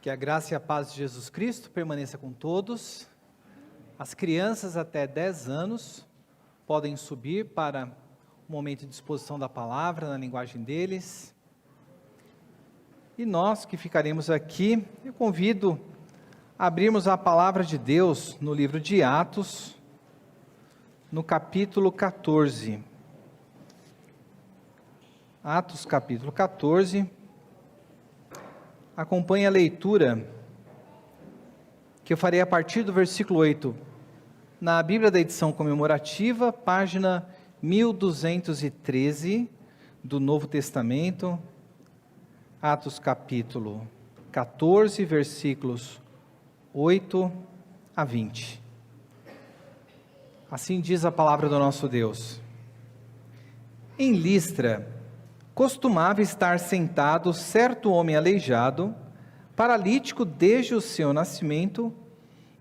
Que a graça e a paz de Jesus Cristo permaneça com todos. As crianças até 10 anos podem subir para o momento de exposição da palavra na linguagem deles. E nós que ficaremos aqui, eu convido a abrirmos a palavra de Deus no livro de Atos, no capítulo 14. Atos capítulo 14. Acompanhe a leitura que eu farei a partir do versículo 8, na Bíblia da edição comemorativa, página 1213 do Novo Testamento, Atos capítulo 14, versículos 8 a 20. Assim diz a palavra do nosso Deus. Em Listra, costumava estar sentado certo homem aleijado, paralítico desde o seu nascimento,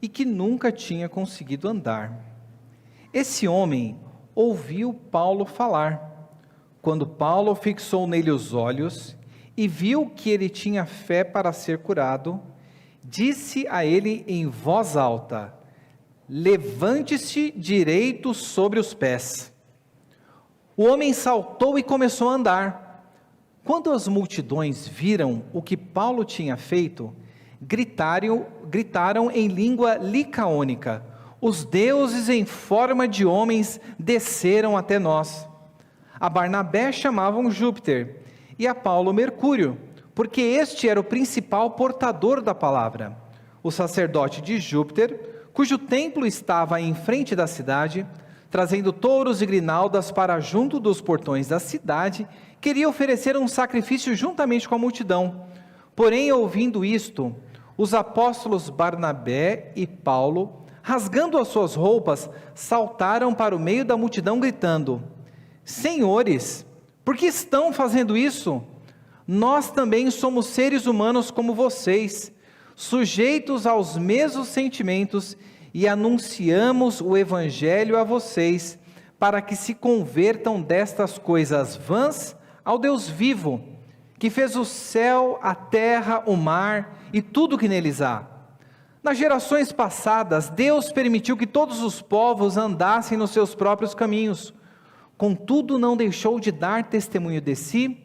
e que nunca tinha conseguido andar. Esse homem ouviu Paulo falar. Quando Paulo fixou nele os olhos e viu que ele tinha fé para ser curado, disse a ele em voz alta: levante-se direito sobre os pés. O homem saltou e começou a andar. Quando as multidões viram o que Paulo tinha feito, gritaram em língua licaônica: os deuses em forma de homens desceram até nós. A Barnabé chamavam Júpiter e a Paulo Mercúrio, porque este era o principal portador da palavra. O sacerdote de Júpiter, cujo templo estava em frente da cidade, trazendo touros e grinaldas para junto dos portões da cidade, queria oferecer um sacrifício juntamente com a multidão. Porém, ouvindo isto, os apóstolos Barnabé e Paulo, rasgando as suas roupas, saltaram para o meio da multidão, gritando: Senhores, por que estão fazendo isso? Nós também somos seres humanos como vocês, sujeitos aos mesmos sentimentos, e anunciamos o evangelho a vocês, para que se convertam destas coisas vãs ao Deus vivo, que fez o céu, a terra, o mar e tudo que neles há. Nas gerações passadas, Deus permitiu que todos os povos andassem nos seus próprios caminhos. Contudo, não deixou de dar testemunho de si,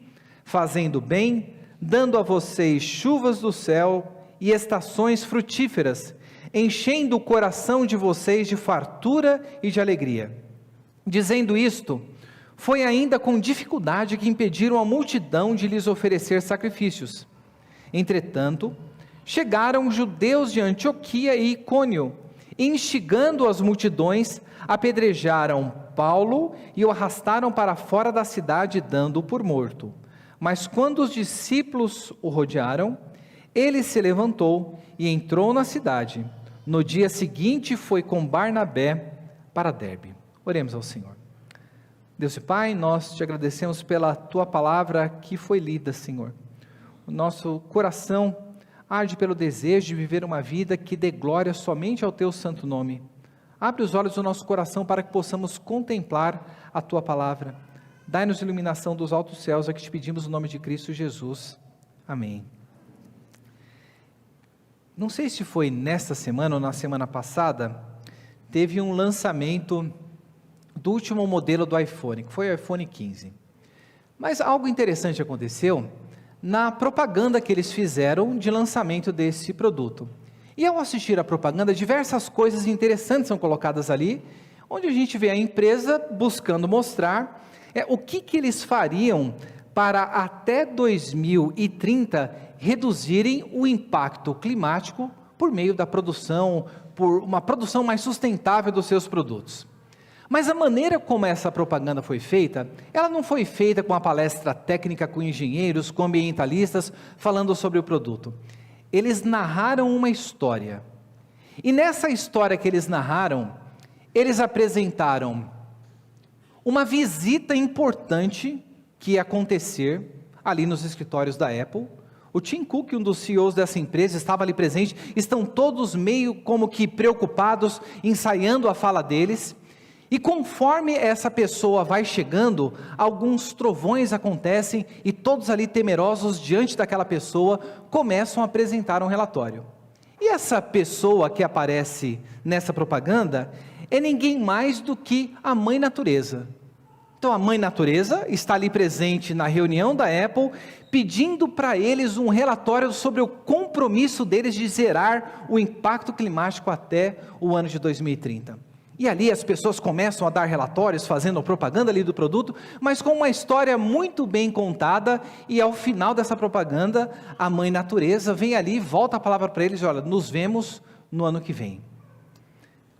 fazendo bem, dando a vocês chuvas do céu e estações frutíferas, enchendo o coração de vocês de fartura e de alegria. Dizendo isto, foi ainda com dificuldade que impediram a multidão de lhes oferecer sacrifícios. Entretanto, chegaram judeus de Antioquia e Icônio, e instigando as multidões, apedrejaram Paulo e o arrastaram para fora da cidade, dando-o por morto. Mas quando os discípulos o rodearam, ele se levantou e entrou na cidade. No dia seguinte foi com Barnabé para Derbe. Oremos ao Senhor. Deus e Pai, nós te agradecemos pela tua palavra que foi lida, Senhor. O nosso coração arde pelo desejo de viver uma vida que dê glória somente ao teu santo nome. Abre os olhos do nosso coração para que possamos contemplar a tua palavra. Dai-nos iluminação dos altos céus, é que te pedimos no nome de Cristo Jesus. Amém. Não sei se foi nesta semana ou na semana passada, teve um lançamento do último modelo do iPhone, que foi o iPhone 15. Mas algo interessante aconteceu na propaganda que eles fizeram de lançamento desse produto. E ao assistir a propaganda, diversas coisas interessantes são colocadas ali, onde a gente vê a empresa buscando mostrar o que eles fariam para até 2030 reduzirem o impacto climático por meio da produção, por uma produção mais sustentável dos seus produtos. Mas a maneira como essa propaganda foi feita, ela não foi feita com uma palestra técnica com engenheiros, com ambientalistas, falando sobre o produto. Eles narraram uma história. E nessa história que eles narraram, eles apresentaram uma visita importante que ia acontecer ali nos escritórios da Apple. O Tim Cook, um dos CEOs dessa empresa, estava ali presente. Estão todos meio como que preocupados, ensaiando a fala deles. E conforme essa pessoa vai chegando, alguns trovões acontecem e todos ali temerosos diante daquela pessoa começam a apresentar um relatório. E essa pessoa que aparece nessa propaganda é ninguém mais do que a Mãe Natureza. Então a Mãe Natureza está ali presente na reunião da Apple, pedindo para eles um relatório sobre o compromisso deles de zerar o impacto climático até o ano de 2030. E ali as pessoas começam a dar relatórios, fazendo propaganda ali do produto, mas com uma história muito bem contada, e ao final dessa propaganda, a Mãe Natureza vem ali e volta a palavra para eles: olha, nos vemos no ano que vem.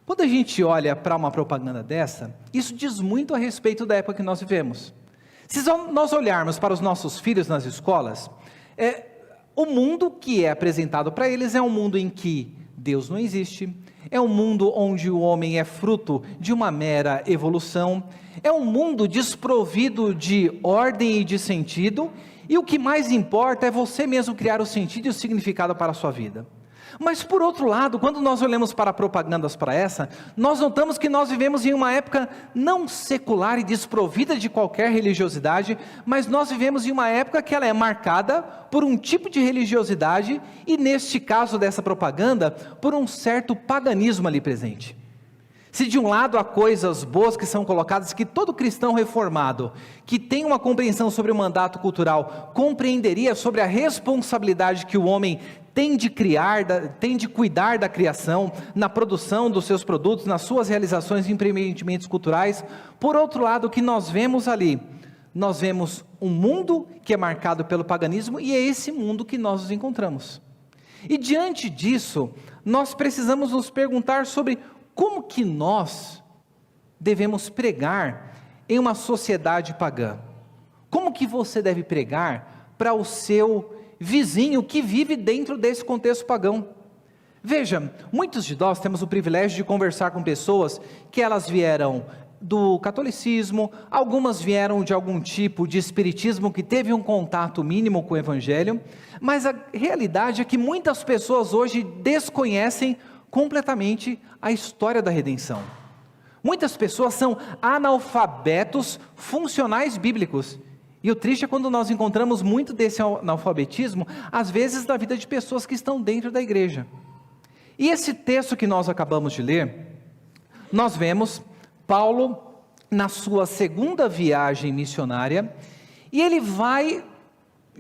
Quando a gente olha para uma propaganda dessa, isso diz muito a respeito da época que nós vivemos. Se nós olharmos para os nossos filhos nas escolas, o mundo que é apresentado para eles é um mundo em que Deus não existe, é um mundo onde o homem é fruto de uma mera evolução, é um mundo desprovido de ordem e de sentido, e o que mais importa é você mesmo criar o sentido e o significado para a sua vida. Mas por outro lado, quando nós olhamos para propagandas para essa, nós notamos que nós vivemos em uma época não secular e desprovida de qualquer religiosidade, mas nós vivemos em uma época que ela é marcada por um tipo de religiosidade, e neste caso dessa propaganda, por um certo paganismo ali presente. Se de um lado há coisas boas que são colocadas, que todo cristão reformado, que tem uma compreensão sobre o mandato cultural, compreenderia sobre a responsabilidade que o homem tem de criar, tem de cuidar da criação, na produção dos seus produtos, nas suas realizações e empreendimentos culturais. Por outro lado, o que nós vemos ali? Nós vemos um mundo que é marcado pelo paganismo, e é esse mundo que nós nos encontramos. E diante disso, nós precisamos nos perguntar sobre como que nós devemos pregar em uma sociedade pagã. Como que você deve pregar para o seu vizinho que vive dentro desse contexto pagão? Veja, muitos de nós temos o privilégio de conversar com pessoas que elas vieram do catolicismo, algumas vieram de algum tipo de espiritismo que teve um contato mínimo com o evangelho, mas a realidade é que muitas pessoas hoje desconhecem completamente a história da redenção. Muitas pessoas são analfabetos funcionais bíblicos. E o triste é quando nós encontramos muito desse analfabetismo, às vezes na vida de pessoas que estão dentro da igreja. E esse texto que nós acabamos de ler, nós vemos Paulo na sua segunda viagem missionária, e ele vai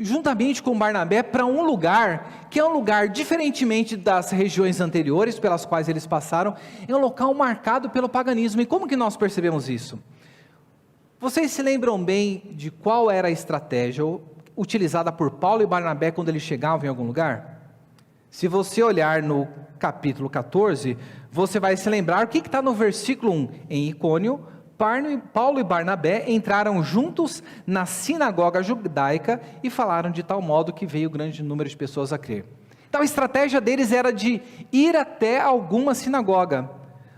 juntamente com Barnabé para um lugar, que é um lugar diferentemente das regiões anteriores pelas quais eles passaram, é um local marcado pelo paganismo. E como que nós percebemos isso? Vocês se lembram bem de qual era a estratégia utilizada por Paulo e Barnabé quando eles chegavam em algum lugar? Se você olhar no capítulo 14, você vai se lembrar o que está no versículo 1. Em Icônio, Paulo e Barnabé entraram juntos na sinagoga judaica e falaram de tal modo que veio grande número de pessoas a crer. Então a estratégia deles era de ir até alguma sinagoga.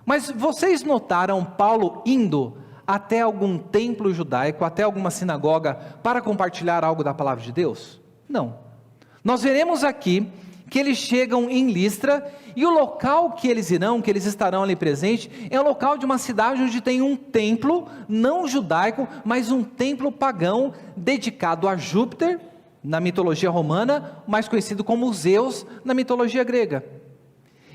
Mas vocês notaram Paulo indo até algum templo judaico, até alguma sinagoga, para compartilhar algo da palavra de Deus? Não. Nós veremos aqui que eles chegam em Listra, e o local que eles irão, que eles estarão ali presentes, é o local de uma cidade onde tem um templo, não judaico, mas um templo pagão, dedicado a Júpiter, na mitologia romana, mais conhecido como Zeus, na mitologia grega.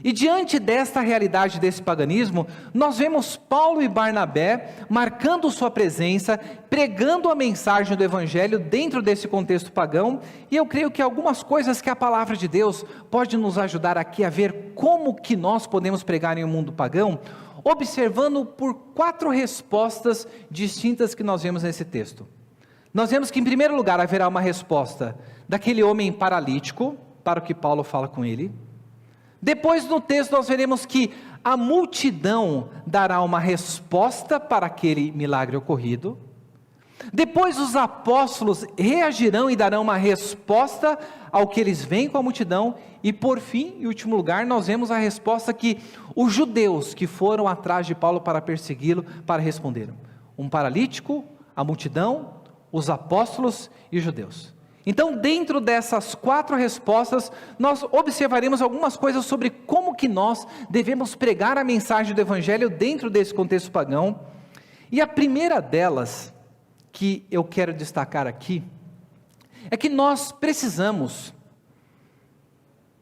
E diante desta realidade desse paganismo, nós vemos Paulo e Barnabé marcando sua presença, pregando a mensagem do evangelho dentro desse contexto pagão, e eu creio que algumas coisas que a palavra de Deus pode nos ajudar aqui a ver como que nós podemos pregar em um mundo pagão, observando por 4 respostas distintas que nós vemos nesse texto. Nós vemos que em primeiro lugar haverá uma resposta daquele homem paralítico, para o que Paulo fala com ele. Depois no texto nós veremos que a multidão dará uma resposta para aquele milagre ocorrido. Depois os apóstolos reagirão e darão uma resposta ao que eles veem com a multidão. E por fim, em último lugar, nós vemos a resposta que os judeus que foram atrás de Paulo para persegui-lo, para responderam. Um paralítico, a multidão, os apóstolos e os judeus. Então, dentro dessas 4 respostas, nós observaremos algumas coisas sobre como que nós devemos pregar a mensagem do Evangelho dentro desse contexto pagão. E a primeira delas, que eu quero destacar aqui, é que nós precisamos,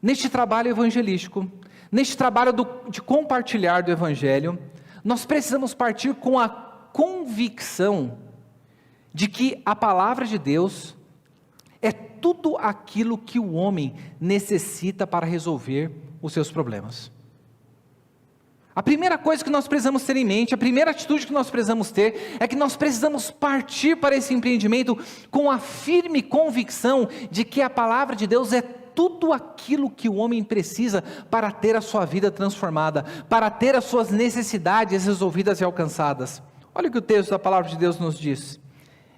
neste trabalho evangelístico, neste trabalho de compartilhar do Evangelho, nós precisamos partir com a convicção de que a palavra de Deus é tudo aquilo que o homem necessita para resolver os seus problemas. A primeira coisa que nós precisamos ter em mente, a primeira atitude que nós precisamos ter, é que nós precisamos partir para esse empreendimento com a firme convicção de que a palavra de Deus é tudo aquilo que o homem precisa para ter a sua vida transformada, para ter as suas necessidades resolvidas e alcançadas. Olha o que o texto da palavra de Deus nos diz.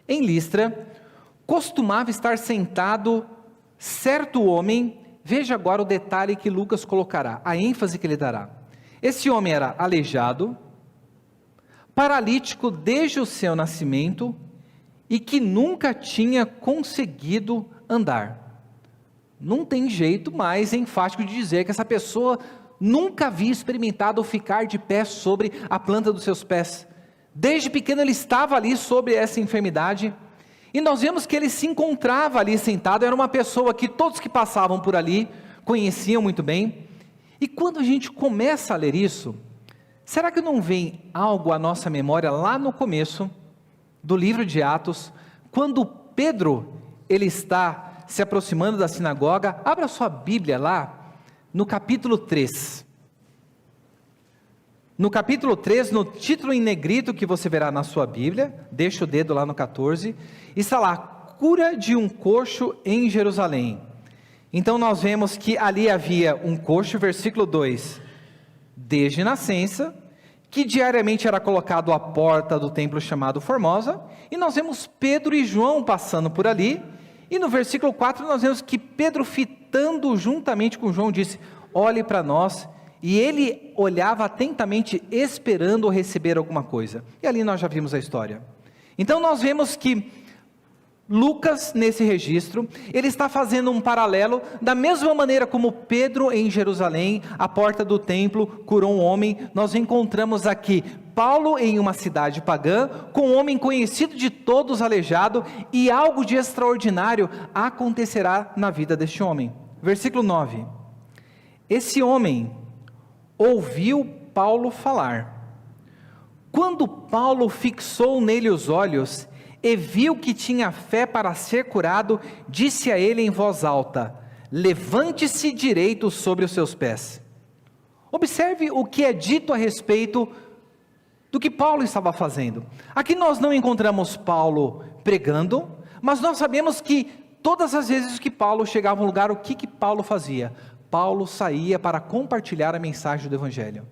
Em Listra, costumava estar sentado certo homem, veja agora o detalhe que Lucas colocará, a ênfase que ele dará. Esse homem era aleijado, paralítico desde o seu nascimento e que nunca tinha conseguido andar. Não tem jeito mais enfático de dizer que essa pessoa nunca havia experimentado ficar de pé sobre a planta dos seus pés. Desde pequeno ele estava ali sobre essa enfermidade, e nós vemos que ele se encontrava ali sentado, era uma pessoa que todos que passavam por ali conheciam muito bem. E quando a gente começa a ler isso, será que não vem algo à nossa memória lá no começo do livro de Atos, quando Pedro, ele está se aproximando da sinagoga? Abra sua Bíblia lá, no capítulo 3. No capítulo 3, no título em negrito que você verá na sua Bíblia, deixa o dedo lá no 14, está lá, cura de um coxo em Jerusalém. Então nós vemos que ali havia um coxo, versículo 2, desde nascença, que diariamente era colocado à porta do templo chamado Formosa, e nós vemos Pedro e João passando por ali, e no versículo 4 nós vemos que Pedro, fitando juntamente com João, disse: olhe para nós, e ele olhava atentamente, esperando receber alguma coisa. E ali nós já vimos a história. Então nós vemos que Lucas, nesse registro, ele está fazendo um paralelo, da mesma maneira como Pedro em Jerusalém, à porta do templo, curou um homem. Nós encontramos aqui Paulo em uma cidade pagã, com um homem conhecido de todos, aleijado, e algo de extraordinário acontecerá na vida deste homem. Versículo 9, esse homem ouviu Paulo falar. Quando Paulo fixou nele os olhos e viu que tinha fé para ser curado, disse a ele em voz alta: levante-se direito sobre os seus pés. Observe o que é dito a respeito do que Paulo estava fazendo. Aqui nós não encontramos Paulo pregando, mas nós sabemos que todas as vezes que Paulo chegava a um lugar, o que Paulo fazia? Paulo saía para compartilhar a mensagem do Evangelho.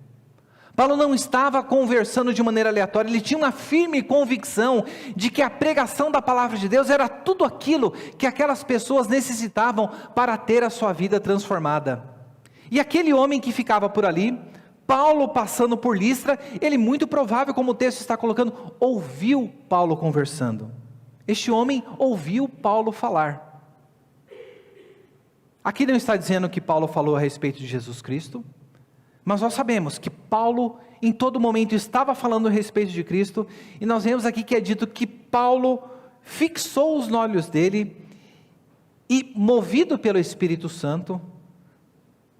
Paulo não estava conversando de maneira aleatória, ele tinha uma firme convicção de que a pregação da palavra de Deus era tudo aquilo que aquelas pessoas necessitavam para ter a sua vida transformada. E aquele homem que ficava por ali, Paulo passando por Listra, ele, muito provável, como o texto está colocando, ouviu Paulo conversando. Este homem ouviu Paulo falar. Aqui não está dizendo que Paulo falou a respeito de Jesus Cristo, mas nós sabemos que Paulo em todo momento estava falando a respeito de Cristo, e nós vemos aqui que é dito que Paulo fixou os olhos dele, e movido pelo Espírito Santo,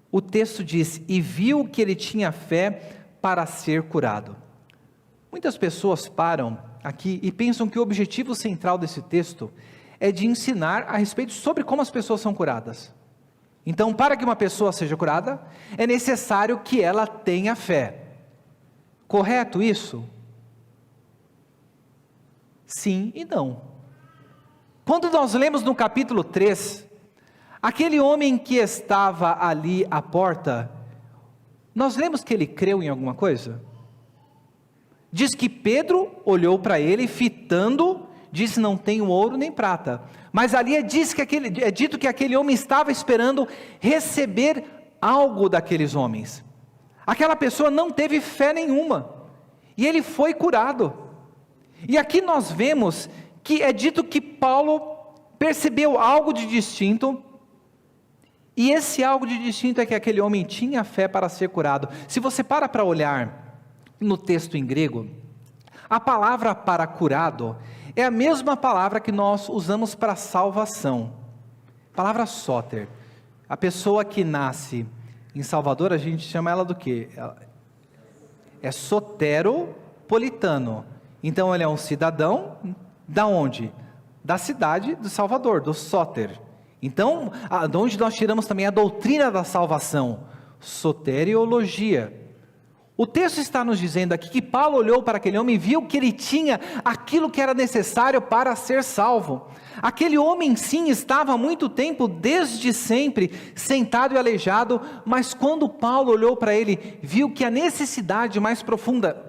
o texto diz, e viu que ele tinha fé para ser curado. Muitas pessoas param aqui e pensam que o objetivo central desse texto é de ensinar a respeito sobre como as pessoas são curadas. Então, para que uma pessoa seja curada, é necessário que ela tenha fé. Correto isso? Sim e não. Quando nós lemos no capítulo 3, aquele homem que estava ali à porta, nós lemos que ele creu em alguma coisa? Diz que Pedro olhou para ele, fitando, disse: não tenho ouro nem prata. Mas ali é dito que aquele homem estava esperando receber algo daqueles homens. Aquela pessoa não teve fé nenhuma, e ele foi curado. E aqui nós vemos que é dito que Paulo percebeu algo de distinto, E esse algo de distinto é que aquele homem tinha fé para ser curado. Se você para olhar no texto em grego, a palavra para curado é a mesma palavra que nós usamos para salvação. Palavra soter. A pessoa que nasce em Salvador, a gente chama ela do quê? É soteropolitano. Então ele é um cidadão da onde? Da cidade de Salvador, do Soter. Então, de onde nós tiramos também a doutrina da salvação? Soteriologia. O texto está nos dizendo aqui que Paulo olhou para aquele homem e viu que ele tinha aquilo que era necessário para ser salvo. Aquele homem sim estava há muito tempo, desde sempre, sentado e aleijado, mas quando Paulo olhou para ele, viu que a necessidade mais profunda,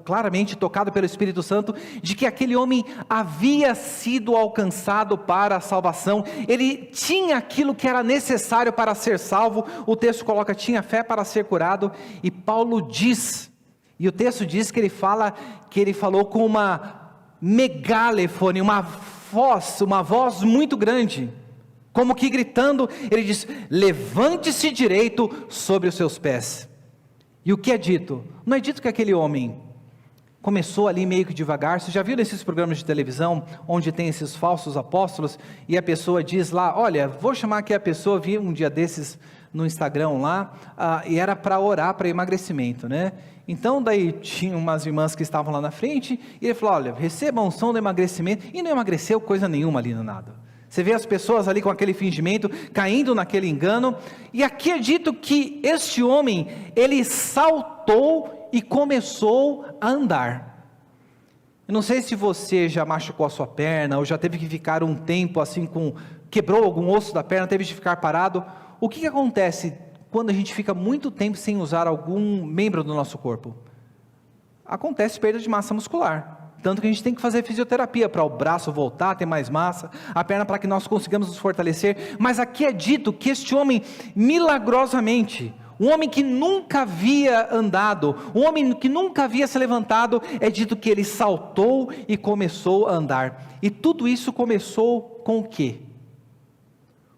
claramente tocado pelo Espírito Santo, de que aquele homem havia sido alcançado para a salvação, ele tinha aquilo que era necessário para ser salvo. O texto coloca, tinha fé para ser curado, e Paulo diz, e o texto diz que ele falou com uma megalefone, uma voz muito grande, como que gritando, ele diz, levante-se direito sobre os seus pés. E o que é dito? Não é dito que aquele homem começou ali meio que devagar. Você já viu nesses programas de televisão, onde tem esses falsos apóstolos, e a pessoa diz lá, olha, vou chamar aqui a pessoa, vi um dia desses no Instagram lá, e era para orar para emagrecimento, né? Então daí tinha umas irmãs que estavam lá na frente, e ele falou, olha, receba a unção do emagrecimento, e não emagreceu coisa nenhuma ali no nada. Você vê as pessoas ali com aquele fingimento, caindo naquele engano, e aqui é dito que este homem, ele saltou e começou a andar. Eu não sei se você já machucou a sua perna, ou já teve que ficar um tempo assim, quebrou algum osso da perna, teve de ficar parado. O que acontece quando a gente fica muito tempo sem usar algum membro do nosso corpo? Acontece perda de massa muscular. Tanto que a gente tem que fazer fisioterapia para o braço voltar a ter mais massa, a perna para que nós consigamos nos fortalecer. Mas aqui é dito que este homem, milagrosamente, um homem que nunca havia andado, um homem que nunca havia se levantado, é dito que ele saltou e começou a andar. E tudo isso começou com o quê?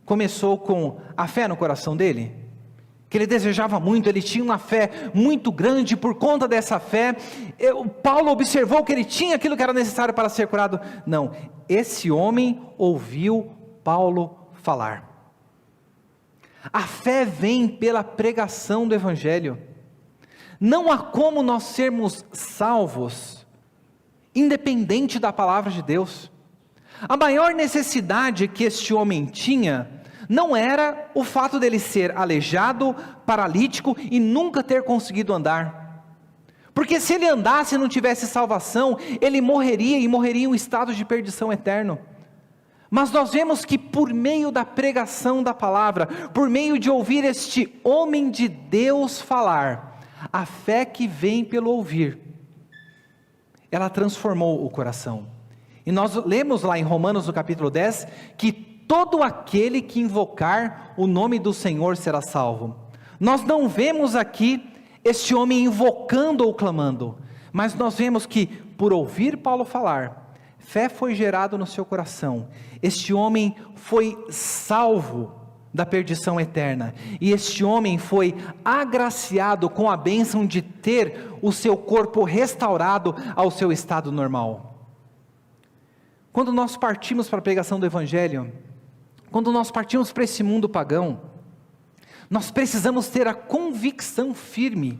Começou com a fé no coração dele? Que ele desejava muito, ele tinha uma fé muito grande. Por conta dessa fé, Paulo observou que ele tinha aquilo que era necessário para ser curado. Não, esse homem ouviu Paulo falar. A fé vem pela pregação do Evangelho. Não há como nós sermos salvos, independente da palavra de Deus. A maior necessidade que este homem tinha, não era o fato dele ser aleijado, paralítico e nunca ter conseguido andar. Porque se ele andasse e não tivesse salvação, ele morreria e morreria em um estado de perdição eterno. Mas nós vemos que por meio da pregação da palavra, por meio de ouvir este homem de Deus falar, a fé que vem pelo ouvir, ela transformou o coração. E nós lemos lá em Romanos no capítulo 10, que todo aquele que invocar o nome do Senhor será salvo. Nós não vemos aqui este homem invocando ou clamando, mas nós vemos que por ouvir Paulo falar, fé foi gerada no seu coração. Este homem foi salvo da perdição eterna, e este homem foi agraciado com a bênção de ter o seu corpo restaurado ao seu estado normal. Quando nós partimos para a pregação do Evangelho, quando nós partimos para esse mundo pagão, nós precisamos ter a convicção firme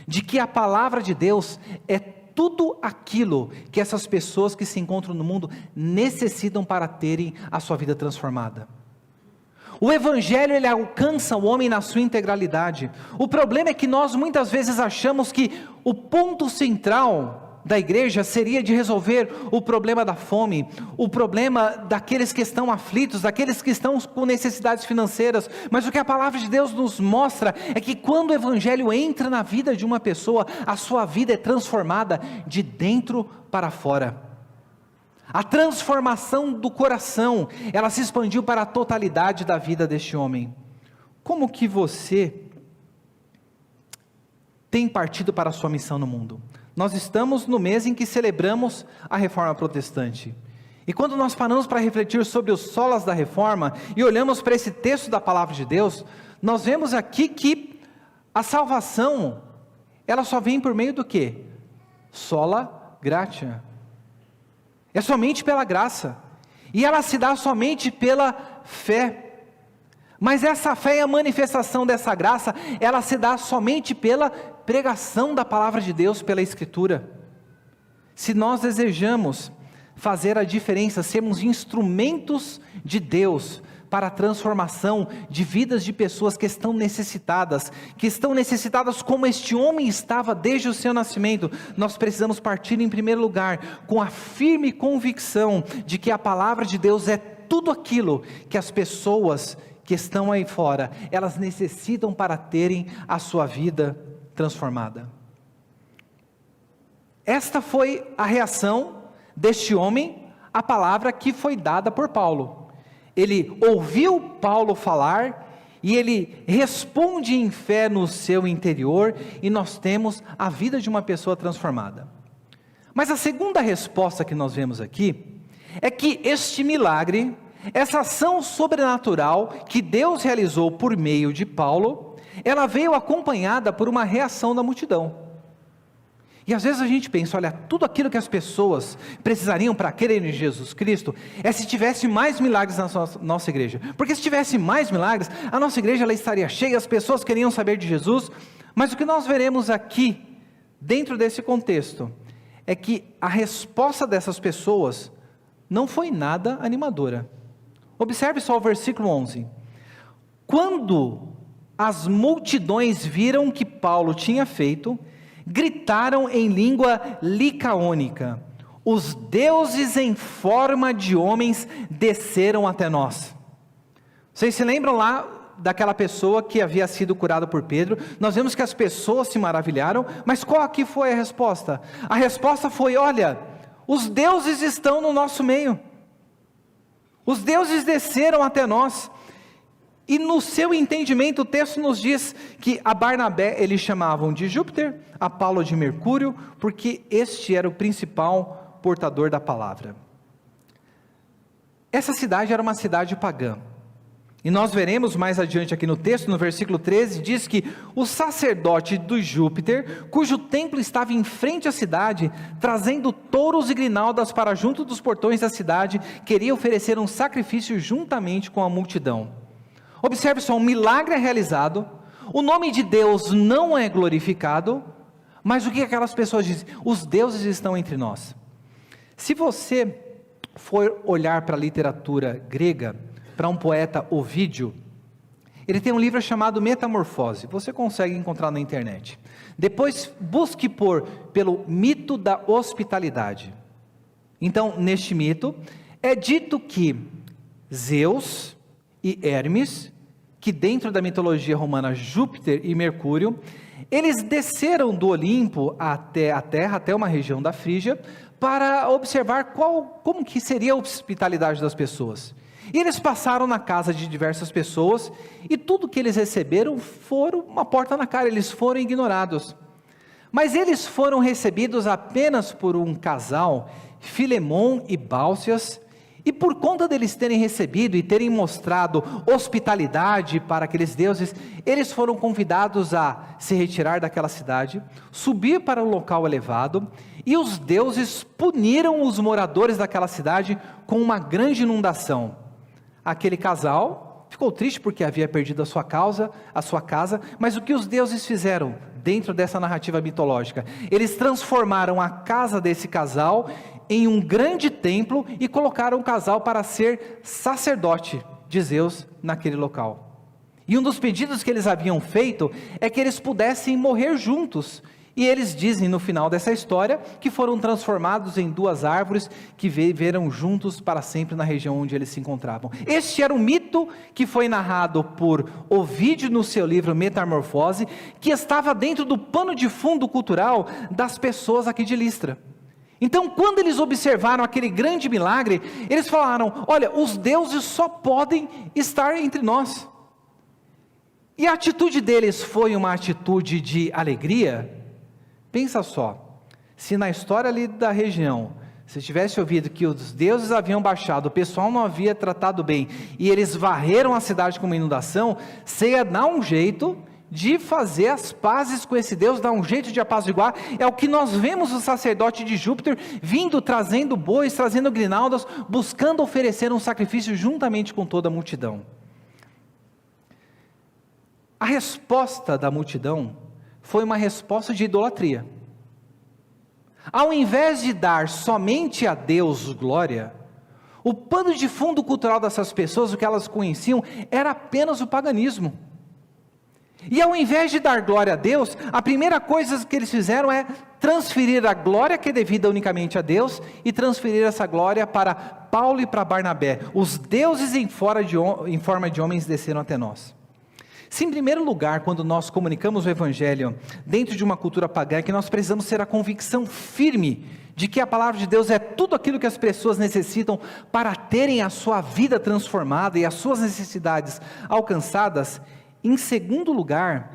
de que a palavra de Deus é tudo aquilo que essas pessoas que se encontram no mundo necessitam para terem a sua vida transformada. O Evangelho, ele alcança o homem na sua integralidade. O problema é que nós muitas vezes achamos que o ponto central da igreja seria de resolver o problema da fome, o problema daqueles que estão aflitos, daqueles que estão com necessidades financeiras. Mas o que a palavra de Deus nos mostra é que quando o Evangelho entra na vida de uma pessoa, a sua vida é transformada de dentro para fora. A transformação do coração, ela se expandiu para a totalidade da vida deste homem. Como que você tem partido para a sua missão no mundo? Nós estamos no mês em que celebramos a Reforma Protestante, E quando nós paramos para refletir sobre os solas da reforma e olhamos para esse texto da palavra de Deus, nós vemos aqui que a salvação, ela só vem por meio do quê? Sola gratia. É somente pela graça. E ela se dá somente pela fé. Mas essa fé e a manifestação dessa graça, ela se dá somente pela pregação da palavra de Deus, pela Escritura. Se nós desejamos fazer a diferença, sermos instrumentos de Deus para a transformação de vidas de pessoas que estão necessitadas como este homem estava desde o seu nascimento, nós precisamos partir em primeiro lugar com a firme convicção de que a palavra de Deus é tudo aquilo que as pessoas que estão aí fora, elas necessitam para terem a sua vida transformada. Esta foi a reação deste homem à palavra que foi dada por Paulo. Ele ouviu Paulo falar e ele responde em fé no seu interior, e nós temos a vida de uma pessoa transformada. Mas a segunda resposta que nós vemos aqui é que este milagre, essa ação sobrenatural que Deus realizou por meio de Paulo, ela veio acompanhada por uma reação da multidão. E às vezes a gente pensa, olha, tudo aquilo que as pessoas precisariam para crer em Jesus Cristo, é se tivesse mais milagres na nossa igreja. Porque se tivesse mais milagres, a nossa igreja ela estaria cheia, as pessoas queriam saber de Jesus. Mas o que nós veremos aqui, dentro desse contexto, é que a resposta dessas pessoas não foi nada animadora. Observe só o versículo 11. Quando as multidões viram o que Paulo tinha feito, gritaram em língua licaônica: os deuses em forma de homens desceram até nós. Vocês se lembram lá daquela pessoa que havia sido curada por Pedro? Nós vemos que as pessoas se maravilharam, mas qual aqui foi a resposta? A resposta foi: olha, os deuses estão no nosso meio, os deuses desceram até nós. E no seu entendimento, o texto nos diz que a Barnabé eles chamavam de Júpiter, a Paulo de Mercúrio, porque este era o principal portador da palavra. Essa cidade era uma cidade pagã. E nós veremos mais adiante aqui no texto, no versículo 13, diz que o sacerdote do Júpiter, cujo templo estava em frente à cidade, trazendo touros e grinaldas para junto dos portões da cidade, queria oferecer um sacrifício juntamente com a multidão. Observe só, um milagre é realizado, o nome de Deus não é glorificado, mas o que aquelas pessoas dizem? Os deuses estão entre nós. Se você for olhar para a literatura grega, para um poeta Ovídio, ele tem um livro chamado Metamorfose, você consegue encontrar na internet. Depois busque pelo mito da hospitalidade. Então, neste mito, é dito que Zeus e Hermes, que dentro da mitologia romana Júpiter e Mercúrio, eles desceram do Olimpo até a terra, até uma região da Frígia, para observar como que seria a hospitalidade das pessoas. E eles passaram na casa de diversas pessoas, e tudo que eles receberam foram uma porta na cara, eles foram ignorados. Mas eles foram recebidos apenas por um casal, Filemon e Bálcias, e por conta deles terem recebido e terem mostrado hospitalidade para aqueles deuses, eles foram convidados a se retirar daquela cidade, subir para um local elevado, e os deuses puniram os moradores daquela cidade com uma grande inundação. Aquele casal ficou triste porque havia perdido a sua casa, mas o que os deuses fizeram dentro dessa narrativa mitológica? Eles transformaram a casa desse casal em um grande templo e colocaram o casal para ser sacerdote de Zeus naquele local. E um dos pedidos que eles haviam feito é que eles pudessem morrer juntos. E eles dizem no final dessa história que foram transformados em duas árvores que viveram juntos para sempre na região onde eles se encontravam. Este era um mito que foi narrado por Ovídio no seu livro Metamorfose, que estava dentro do pano de fundo cultural das pessoas aqui de Listra. Então, quando eles observaram aquele grande milagre, eles falaram: olha, os deuses só podem estar entre nós. E a atitude deles foi uma atitude de alegria? Pensa só, se na história ali da região, Se tivesse ouvido que os deuses haviam baixado, o pessoal não havia tratado bem, e eles varreram a cidade com uma inundação, você ia dar um jeito de fazer as pazes com esse Deus, dar um jeito de apaziguar. É o que nós vemos o sacerdote de Júpiter vindo, trazendo bois, trazendo grinaldas, buscando oferecer um sacrifício juntamente com toda a multidão. A resposta da multidão foi uma resposta de idolatria. Ao invés de dar somente a Deus glória, o pano de fundo cultural dessas pessoas, o que elas conheciam, era apenas o paganismo. E ao invés de dar glória a Deus, a primeira coisa que eles fizeram é transferir a glória que é devida unicamente a Deus, e transferir essa glória para Paulo e para Barnabé. Os deuses em forma de homens desceram até nós. Se em primeiro lugar, quando nós comunicamos o Evangelho dentro de uma cultura pagã, que nós precisamos ter a convicção firme de que a palavra de Deus é tudo aquilo que as pessoas necessitam para terem a sua vida transformada e as suas necessidades alcançadas. Em segundo lugar,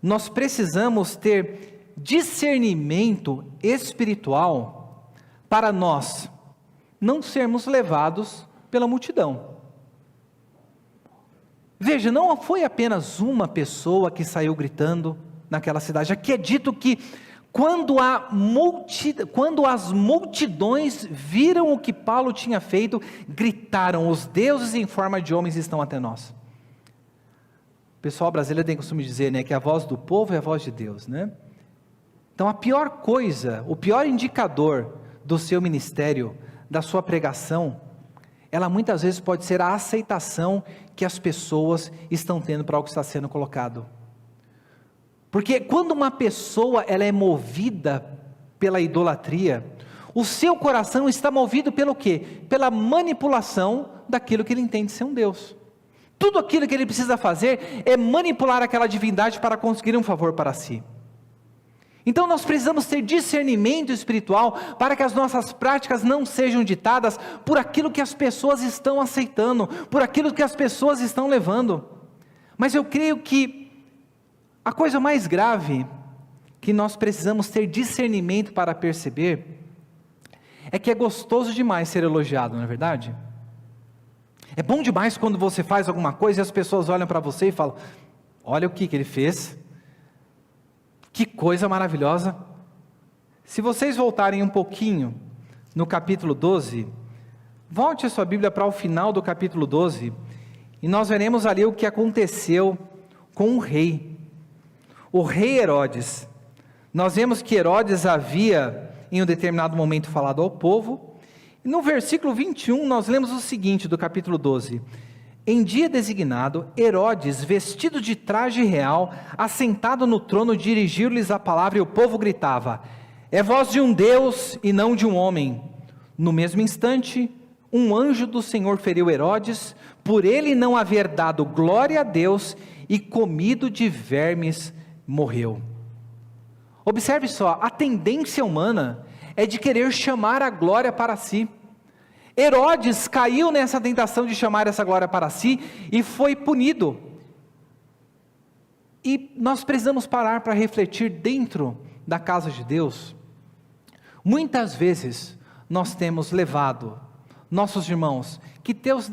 nós precisamos ter discernimento espiritual para nós não sermos levados pela multidão. Veja, não foi apenas uma pessoa que saiu gritando naquela cidade. Aqui é dito que quando as multidões viram o que Paulo tinha feito, gritaram: os deuses em forma de homens estão até nós. O pessoal brasileiro tem costume dizer, né, que a voz do povo é a voz de Deus, né? Então a pior coisa, o pior indicador do seu ministério, da sua pregação, ela muitas vezes pode ser a aceitação que as pessoas estão tendo para algo que está sendo colocado. Porque quando uma pessoa ela é movida pela idolatria, o seu coração está movido pelo quê? Pela manipulação daquilo que ele entende ser um Deus. Tudo aquilo que ele precisa fazer é manipular aquela divindade para conseguir um favor para si. Então nós precisamos ter discernimento espiritual para que as nossas práticas não sejam ditadas por aquilo que as pessoas estão aceitando, por aquilo que as pessoas estão levando. Mas eu creio que a coisa mais grave que nós precisamos ter discernimento para perceber é que é gostoso demais ser elogiado, não é verdade? É bom demais quando você faz alguma coisa e as pessoas olham para você e falam: olha o que ele fez. Que coisa maravilhosa. Se vocês voltarem um pouquinho no capítulo 12, volte a sua Bíblia para o final do capítulo 12, e nós veremos ali o que aconteceu com o rei Herodes. Nós vemos que Herodes havia, em um determinado momento, falado ao povo, e no versículo 21 nós lemos o seguinte do capítulo 12: em dia designado, Herodes, vestido de traje real, assentado no trono, dirigiu-lhes a palavra, e o povo gritava: é voz de um Deus e não de um homem. No mesmo instante, um anjo do Senhor feriu Herodes, por ele não haver dado glória a Deus, e comido de vermes morreu. Observe só, a tendência humana é de querer chamar a glória para si. Herodes caiu nessa tentação de chamar essa glória para si e foi punido. E nós precisamos parar para refletir dentro da casa de Deus. Muitas vezes nós temos levado nossos irmãos, que Deus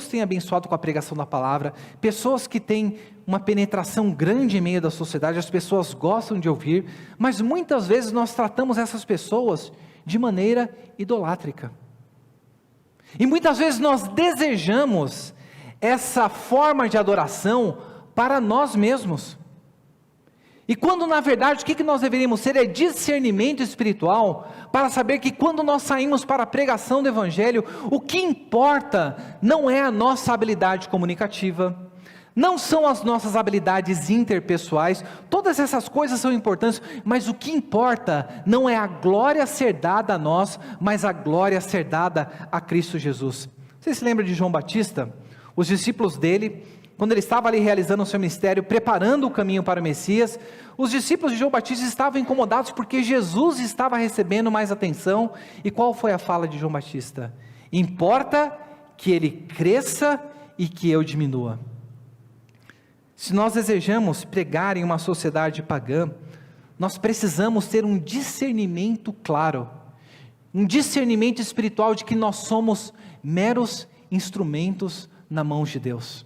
tem abençoado com a pregação da palavra, pessoas que têm uma penetração grande em meio da sociedade, as pessoas gostam de ouvir, mas muitas vezes nós tratamos essas pessoas de maneira idolátrica. E muitas vezes nós desejamos essa forma de adoração para nós mesmos. E quando na verdade o que nós deveríamos ter é discernimento espiritual, para saber que quando nós saímos para a pregação do Evangelho, o que importa não é a nossa habilidade comunicativa, não são as nossas habilidades interpessoais, todas essas coisas são importantes, mas o que importa não é a glória ser dada a nós, mas a glória ser dada a Cristo Jesus. Você se lembra de João Batista? Os discípulos dele, quando ele estava ali realizando o seu ministério, preparando o caminho para o Messias, os discípulos de João Batista estavam incomodados porque Jesus estava recebendo mais atenção. E qual foi a fala de João Batista? Importa que ele cresça e que eu diminua. Se nós desejamos pregar em uma sociedade pagã, nós precisamos ter um discernimento claro um discernimento espiritual de que nós somos meros instrumentos na mão de Deus.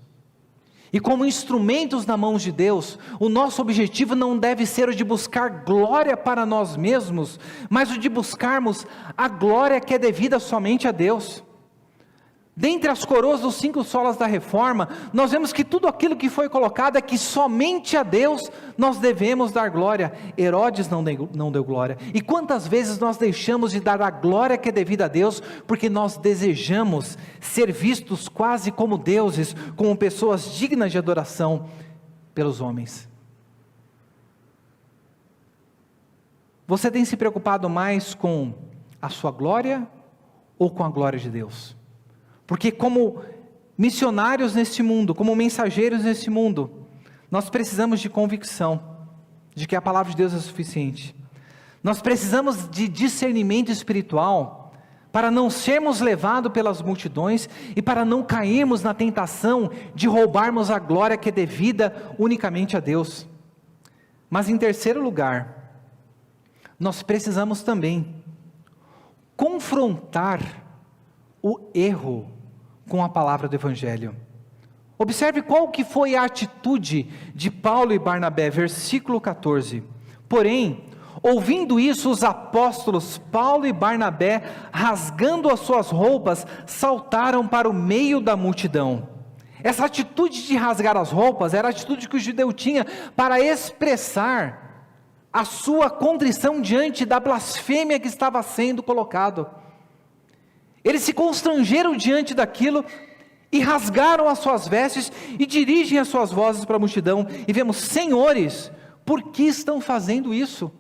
E como instrumentos na mão de Deus, o nosso objetivo não deve ser o de buscar glória para nós mesmos, mas o de buscarmos a glória que é devida somente a Deus. Dentre as coroas dos 5 solas da reforma, nós vemos que tudo aquilo que foi colocado é que somente a Deus nós devemos dar glória. Herodes não deu glória. E quantas vezes nós deixamos de dar a glória que é devida a Deus, porque nós desejamos ser vistos quase como deuses, como pessoas dignas de adoração pelos homens. Você tem se preocupado mais com a sua glória ou com a glória de Deus? Porque como missionários neste mundo, como mensageiros neste mundo, nós precisamos de convicção, de que a palavra de Deus é suficiente. Nós precisamos de discernimento espiritual, para não sermos levados pelas multidões, e para não cairmos na tentação de roubarmos a glória que é devida unicamente a Deus. Mas em terceiro lugar, nós precisamos também confrontar o erro com a palavra do Evangelho. Observe qual que foi a atitude de Paulo e Barnabé, versículo 14. Porém, ouvindo isso, os apóstolos Paulo e Barnabé, rasgando as suas roupas, saltaram para o meio da multidão. Essa atitude de rasgar as roupas era a atitude que o judeu tinha para expressar a sua contrição diante da blasfêmia que estava sendo colocado. Eles se constrangeram diante daquilo e rasgaram as suas vestes e dirigem as suas vozes para a multidão e vemos: senhores, por que estão fazendo isso?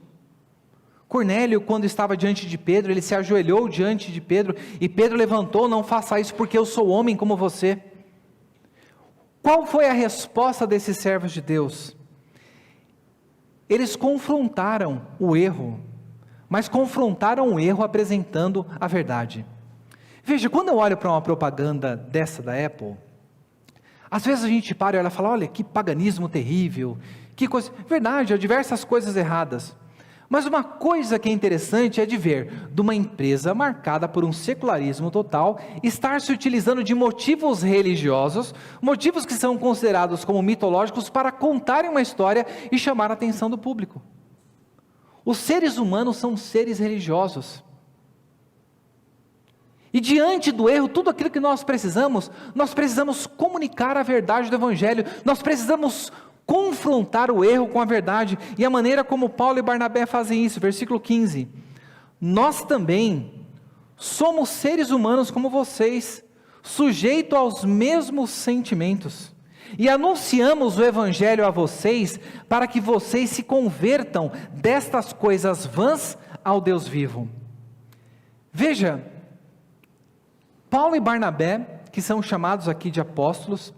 Cornélio, quando estava diante de Pedro, ele se ajoelhou diante de Pedro e Pedro levantou: não faça isso porque eu sou homem como você. Qual foi a resposta desses servos de Deus? Eles confrontaram o erro, mas confrontaram o erro apresentando a verdade. Veja, quando eu olho para uma propaganda dessa da Apple, às vezes a gente para e olha e fala: olha que paganismo terrível, que coisa. Verdade, há diversas coisas erradas. Mas uma coisa que é interessante é de ver, de uma empresa marcada por um secularismo total, estar se utilizando de motivos religiosos, motivos que são considerados como mitológicos, para contarem uma história e chamar a atenção do público. Os seres humanos são seres religiosos. E diante do erro, tudo aquilo que nós precisamos comunicar a verdade do Evangelho, nós precisamos confrontar o erro com a verdade, e a maneira como Paulo e Barnabé fazem isso, versículo 15, nós também somos seres humanos como vocês, sujeitos aos mesmos sentimentos, e anunciamos o Evangelho a vocês, para que vocês se convertam destas coisas vãs ao Deus vivo. Veja, Paulo e Barnabé, que são chamados aqui de apóstolos,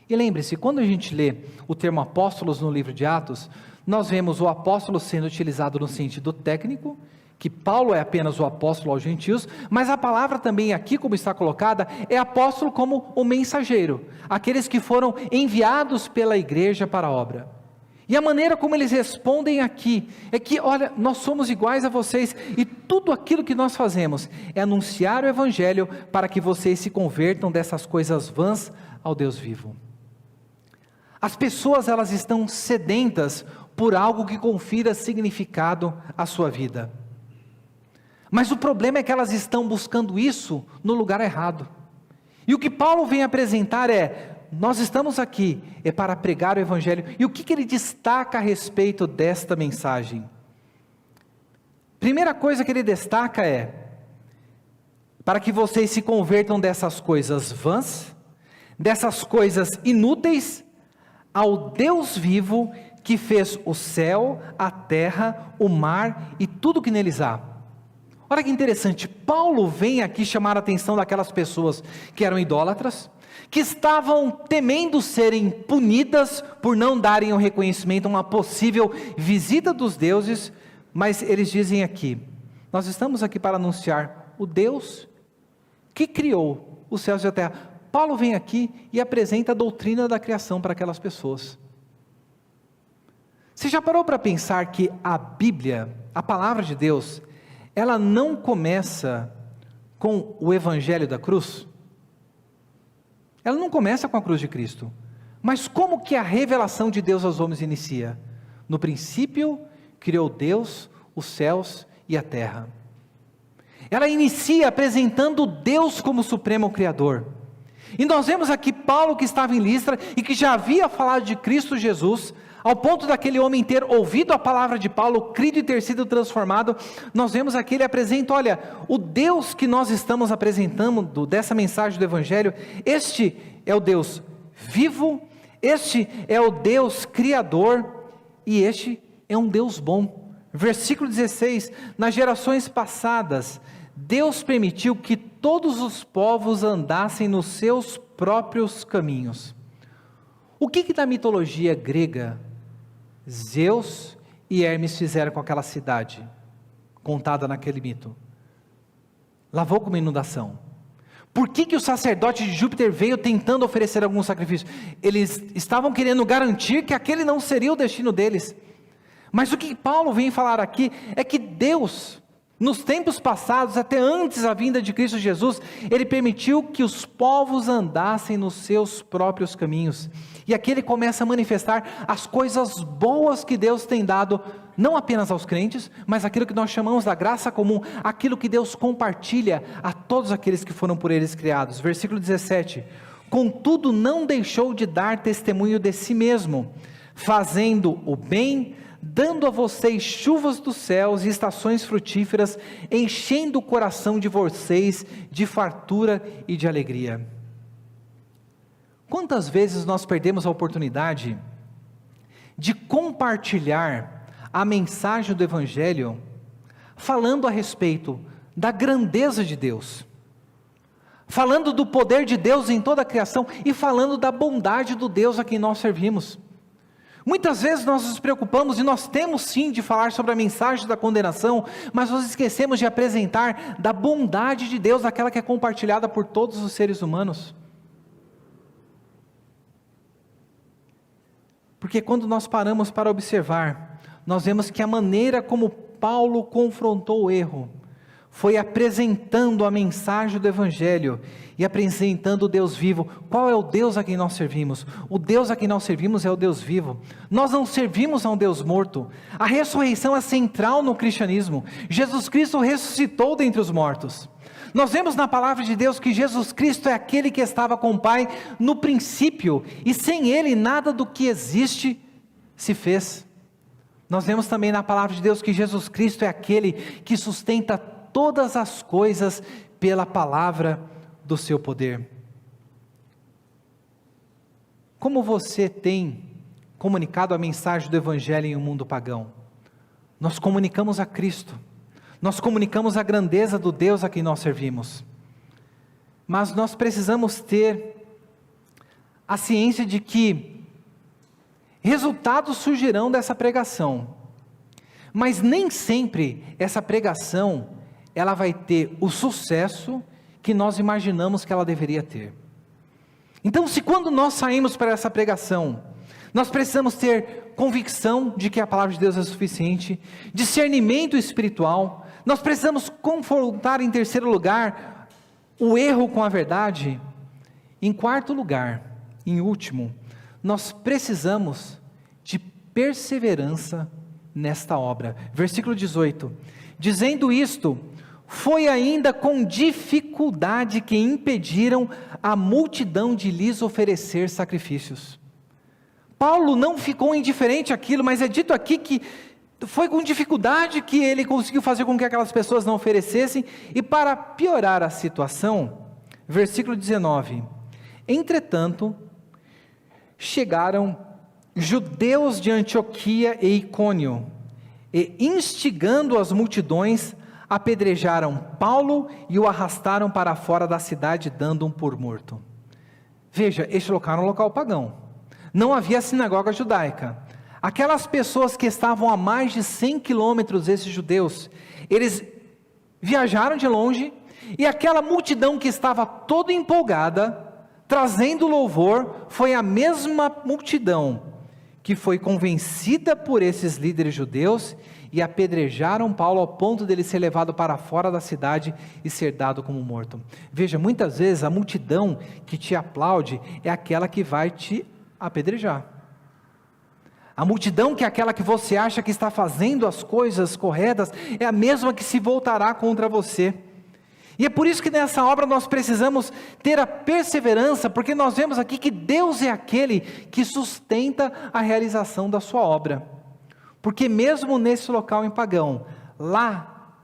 e lembre-se, quando a gente lê o termo apóstolos no livro de Atos, nós vemos o apóstolo sendo utilizado no sentido técnico, que Paulo é apenas o apóstolo aos gentios, mas a palavra também aqui, como está colocada, é apóstolo como o mensageiro, aqueles que foram enviados pela igreja para a obra. E a maneira como eles respondem aqui, é que, olha, nós somos iguais a vocês, e tudo aquilo que nós fazemos, é anunciar o Evangelho, para que vocês se convertam dessas coisas vãs ao Deus vivo. As pessoas, elas estão sedentas por algo que confira significado à sua vida. Mas o problema é que elas estão buscando isso no lugar errado. E o que Paulo vem apresentar nós estamos aqui, para pregar o Evangelho. E o que ele destaca a respeito desta mensagem? Primeira coisa que ele destaca para que vocês se convertam dessas coisas vãs, dessas coisas inúteis, ao Deus vivo, que fez o céu, a terra, o mar e tudo que neles há. Olha que interessante, Paulo vem aqui chamar a atenção daquelas pessoas que eram idólatras, que estavam temendo serem punidas por não darem o reconhecimento a uma possível visita dos deuses, mas eles dizem aqui: nós estamos aqui para anunciar o Deus que criou os céus e a terra. Paulo vem aqui e apresenta a doutrina da criação para aquelas pessoas. Você já parou para pensar que a Bíblia, a palavra de Deus, ela não começa com o evangelho da cruz? Ela não começa com a cruz de Cristo. Mas como que a revelação de Deus aos homens inicia? No princípio, criou Deus os céus e a terra. Ela inicia apresentando Deus como supremo Criador. E nós vemos aqui Paulo, que estava em Listra e que já havia falado de Cristo Jesus, ao ponto daquele homem ter ouvido a palavra de Paulo, crido e ter sido transformado. Nós vemos aqui, ele apresenta, olha, o Deus que nós estamos apresentando dessa mensagem do Evangelho, este é o Deus vivo, este é o Deus Criador, e este é um Deus bom. Versículo 16, nas gerações passadas, Deus permitiu que todos os povos andassem nos seus próprios caminhos. O que da mitologia grega Zeus e Hermes fizeram com aquela cidade, contada naquele mito? Lavou com uma inundação. Por que o sacerdote de Júpiter veio tentando oferecer algum sacrifício? Eles estavam querendo garantir que aquele não seria o destino deles. Mas o que Paulo vem falar aqui é que Deus, nos tempos passados, até antes da vinda de Cristo Jesus, Ele permitiu que os povos andassem nos seus próprios caminhos. E aqui Ele começa a manifestar as coisas boas que Deus tem dado, não apenas aos crentes, mas aquilo que nós chamamos da graça comum, aquilo que Deus compartilha a todos aqueles que foram por eles criados. Versículo 17, contudo não deixou de dar testemunho de si mesmo, fazendo o bem, dando a vocês chuvas dos céus e estações frutíferas, enchendo o coração de vocês de fartura e de alegria. Quantas vezes nós perdemos a oportunidade de compartilhar a mensagem do Evangelho, falando a respeito da grandeza de Deus, falando do poder de Deus em toda a criação e falando da bondade do Deus a quem nós servimos? Muitas vezes nós nos preocupamos, e nós temos sim de falar sobre a mensagem da condenação, mas nós esquecemos de apresentar da bondade de Deus, aquela que é compartilhada por todos os seres humanos. Porque quando nós paramos para observar, nós vemos que a maneira como Paulo confrontou o erro, foi apresentando a mensagem do Evangelho, e apresentando o Deus vivo. Qual é o Deus a quem nós servimos? O Deus a quem nós servimos é o Deus vivo. Nós não servimos a um Deus morto. A ressurreição é central no cristianismo. Jesus Cristo ressuscitou dentre os mortos. Nós vemos na palavra de Deus que Jesus Cristo é aquele que estava com o Pai no princípio, e sem Ele nada do que existe se fez. Nós vemos também na palavra de Deus que Jesus Cristo é aquele que sustenta todas as coisas pela palavra do seu poder. Como você tem comunicado a mensagem do Evangelho em um mundo pagão? Nós comunicamos a Cristo, nós comunicamos a grandeza do Deus a quem nós servimos, mas nós precisamos ter a ciência de que resultados surgirão dessa pregação, mas nem sempre essa pregação ela vai ter o sucesso que nós imaginamos que ela deveria ter. Então, se quando nós saímos para essa pregação, nós precisamos ter convicção de que a palavra de Deus é suficiente, discernimento espiritual, nós precisamos confrontar, em terceiro lugar, o erro com a verdade. Em quarto lugar, em último, nós precisamos de perseverança nesta obra. Versículo 18, dizendo isto, foi ainda com dificuldade que impediram a multidão de lhes oferecer sacrifícios. Paulo não ficou indiferente àquilo, mas é dito aqui que foi com dificuldade que ele conseguiu fazer com que aquelas pessoas não oferecessem. E para piorar a situação, versículo 19, entretanto, chegaram judeus de Antioquia e Icônio, e instigando as multidões, apedrejaram Paulo e o arrastaram para fora da cidade, dando-o por morto. Veja, este local era um local pagão, não havia sinagoga judaica. Aquelas pessoas que estavam a mais de 100 quilômetros, esses judeus, eles viajaram de longe, e aquela multidão que estava toda empolgada, trazendo louvor, foi a mesma multidão que foi convencida por esses líderes judeus, e apedrejaram Paulo ao ponto dele ser levado para fora da cidade e ser dado como morto. Veja, muitas vezes a multidão que te aplaude é aquela que vai te apedrejar. A multidão que é aquela que você acha que está fazendo as coisas corretas, é a mesma que se voltará contra você. E é por isso que nessa obra nós precisamos ter a perseverança, porque nós vemos aqui que Deus é aquele que sustenta a realização da sua obra. Porque mesmo nesse local em Pagão, lá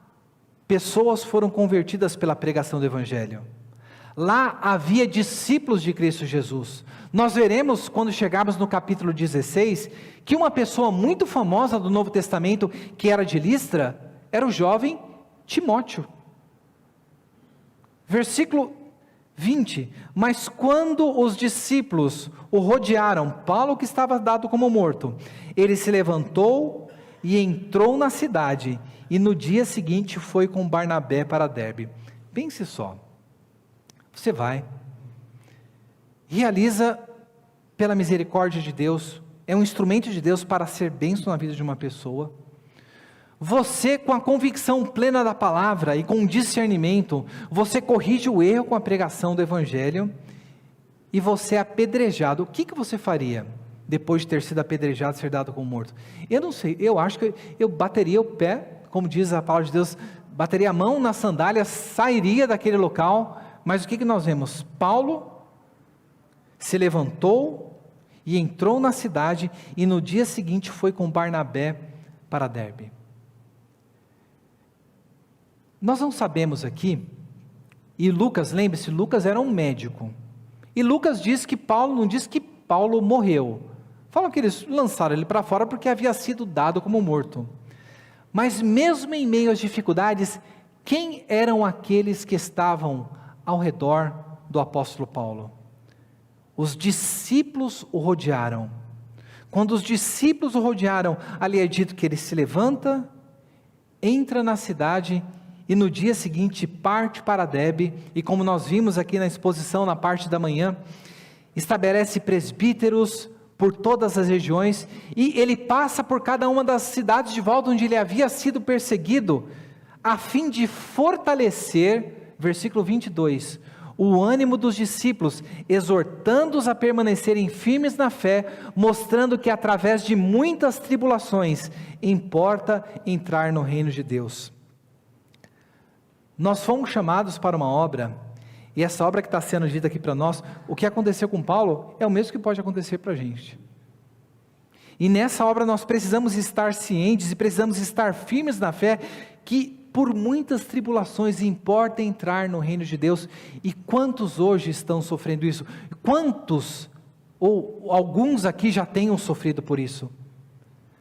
pessoas foram convertidas pela pregação do Evangelho. Lá havia discípulos de Cristo Jesus. Nós veremos quando chegarmos no capítulo 16, que uma pessoa muito famosa do Novo Testamento, que era de Listra, era o jovem Timóteo. Versículo 20, mas quando os discípulos o rodearam, Paulo que estava dado como morto, ele se levantou e entrou na cidade, e no dia seguinte foi com Barnabé para Derbe. Pense só, você vai, realiza pela misericórdia de Deus, é um instrumento de Deus para ser bênção na vida de uma pessoa. Você, com a convicção plena da palavra e com discernimento, você corrige o erro com a pregação do Evangelho, e você é apedrejado. O que você faria depois de ter sido apedrejado, ser dado como morto? Eu não sei, eu acho que eu bateria o pé, como diz a palavra de Deus, bateria a mão na sandália, sairia daquele local. Mas o que nós vemos? Paulo se levantou e entrou na cidade, e no dia seguinte foi com Barnabé para Derbe. Nós não sabemos aqui, e Lucas, lembre-se, Lucas era um médico, e Lucas diz que Paulo, não diz que Paulo morreu, falam que eles lançaram ele para fora porque havia sido dado como morto. Mas mesmo em meio às dificuldades, quem eram aqueles que estavam ao redor do apóstolo Paulo? Os discípulos o rodearam. Quando os discípulos o rodearam, ali é dito que ele se levanta, entra na cidade, e no dia seguinte parte para Derbe, e como nós vimos aqui na exposição na parte da manhã, estabelece presbíteros por todas as regiões, e ele passa por cada uma das cidades de volta onde ele havia sido perseguido, a fim de fortalecer, versículo 22, o ânimo dos discípulos, exortando-os a permanecerem firmes na fé, mostrando que através de muitas tribulações, importa entrar no reino de Deus. Nós fomos chamados para uma obra, e essa obra que está sendo dita aqui para nós, o que aconteceu com Paulo, é o mesmo que pode acontecer para a gente. E nessa obra nós precisamos estar cientes, e precisamos estar firmes na fé, que por muitas tribulações importa entrar no reino de Deus. E quantos hoje estão sofrendo isso? Quantos, ou alguns aqui já tenham sofrido por isso?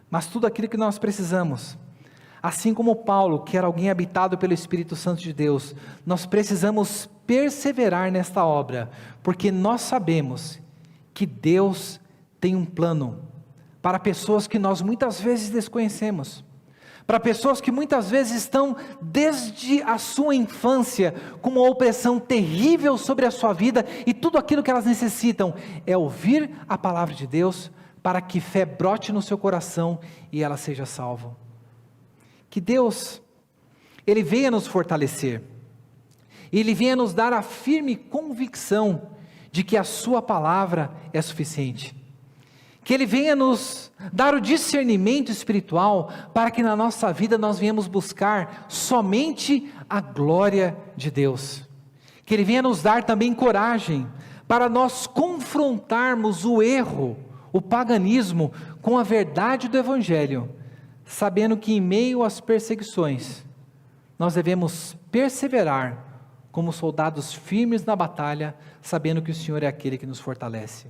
Mas tudo aquilo que nós precisamos, assim como Paulo, que era alguém habitado pelo Espírito Santo de Deus, nós precisamos perseverar nesta obra, porque nós sabemos que Deus tem um plano para pessoas que nós muitas vezes desconhecemos, para pessoas que muitas vezes estão desde a sua infância com uma opressão terrível sobre a sua vida, e tudo aquilo que elas necessitam é ouvir a palavra de Deus, para que fé brote no seu coração e ela seja salva. Que Deus, Ele venha nos fortalecer, Ele venha nos dar a firme convicção de que a sua palavra é suficiente, que Ele venha nos dar o discernimento espiritual, para que na nossa vida nós venhamos buscar somente a glória de Deus, que Ele venha nos dar também coragem, para nós confrontarmos o erro, o paganismo, com a verdade do Evangelho, sabendo que em meio às perseguições, nós devemos perseverar, como soldados firmes na batalha, sabendo que o Senhor é aquele que nos fortalece.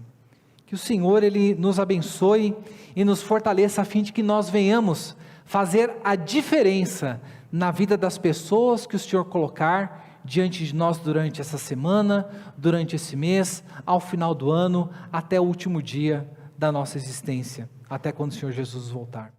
Que o Senhor, Ele nos abençoe e nos fortaleça, a fim de que nós venhamos fazer a diferença na vida das pessoas que o Senhor colocar diante de nós durante essa semana, durante esse mês, ao final do ano, até o último dia da nossa existência, até quando o Senhor Jesus voltar.